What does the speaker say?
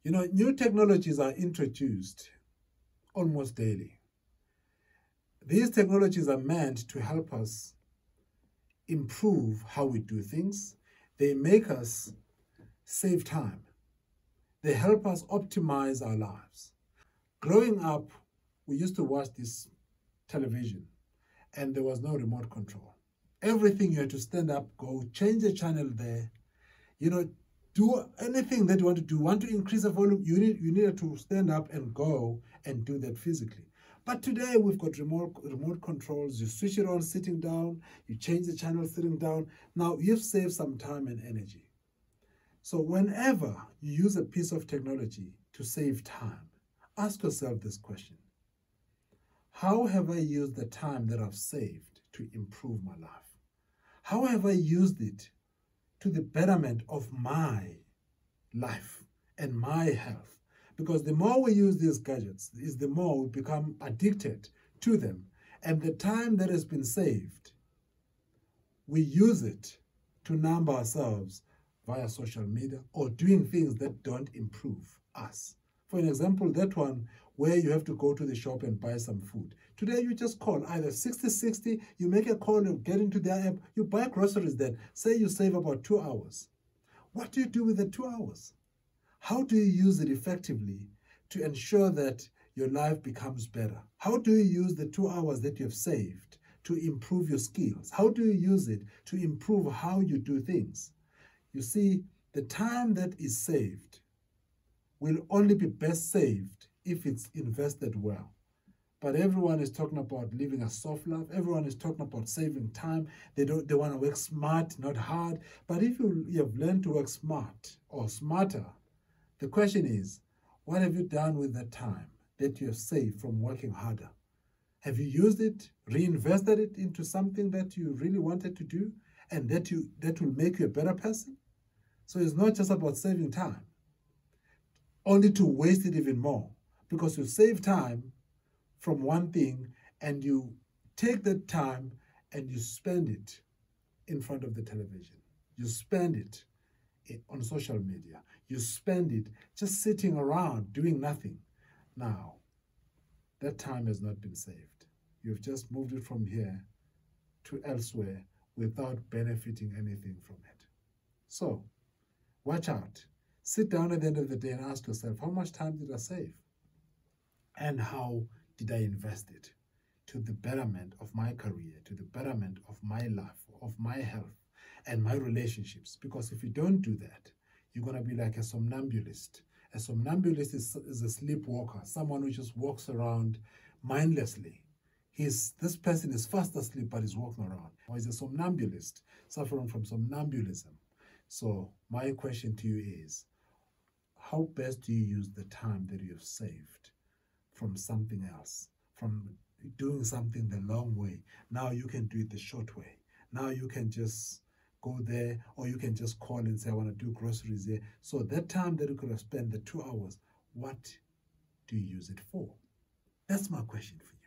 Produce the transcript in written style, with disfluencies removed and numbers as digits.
You know, new technologies are introduced almost daily. These technologies are meant to help us improve how we do things. They make us save time. They help us optimize our lives. Growing up, we used to watch this television and there was no remote control. Everything you had to stand up, go change the channel there, do anything that you want to do. Want to increase the volume, you needed to stand up and go and do that physically. But today we've got remote controls. You switch it on sitting down, you change the channel sitting down. Now you've saved some time and energy. So whenever you use a piece of technology to save time, ask yourself this question: how have I used the time that I've saved to improve my life? How have I used it to the betterment of my life and my health? Because the more we use these gadgets, is the more we become addicted to them. And the time that has been saved, we use it to numb ourselves via social media or doing things that don't improve us. For an example, that one where you have to go to the shop and buy some food. Today, you just call either 6060, you make a call, you get into their app, you buy groceries then. Say you save about 2 hours. What do you do with the 2 hours? How do you use it effectively to ensure that your life becomes better? How do you use the 2 hours that you have saved to improve your skills? How do you use it to improve how you do things? You see, the time that is saved will only be best saved if it's invested well. But everyone is talking about living a soft life. Everyone is talking about saving time. They want to work smart, not hard. But if you have learned to work smart or smarter, the question is, what have you done with that time that you have saved from working harder? Have you used it, reinvested it into something that you really wanted to do and that will make you a better person? So it's not just about saving time, only to waste it even more, because you save time from one thing and you take that time and you spend it in front of the television. You spend it on social media. You spend it just sitting around doing nothing. Now, that time has not been saved. You've just moved it from here to elsewhere without benefiting anything from it. So, watch out. Sit down at the end of the day and ask yourself, how much time did I save? And how did I invest it to the betterment of my career, to the betterment of my life, of my health, and my relationships? Because if you don't do that, you're going to be like a somnambulist. A somnambulist is a sleepwalker, someone who just walks around mindlessly. This person is fast asleep, but he's walking around. Or he's a somnambulist, suffering from somnambulism. So my question to you is, how best do you use the time that you have saved from something else, from doing something the long way? Now you can do it the short way. Now you can just go there, or you can just call and say, I want to do groceries there. So that time that you could have spent, the 2 hours, what do you use it for? That's my question for you.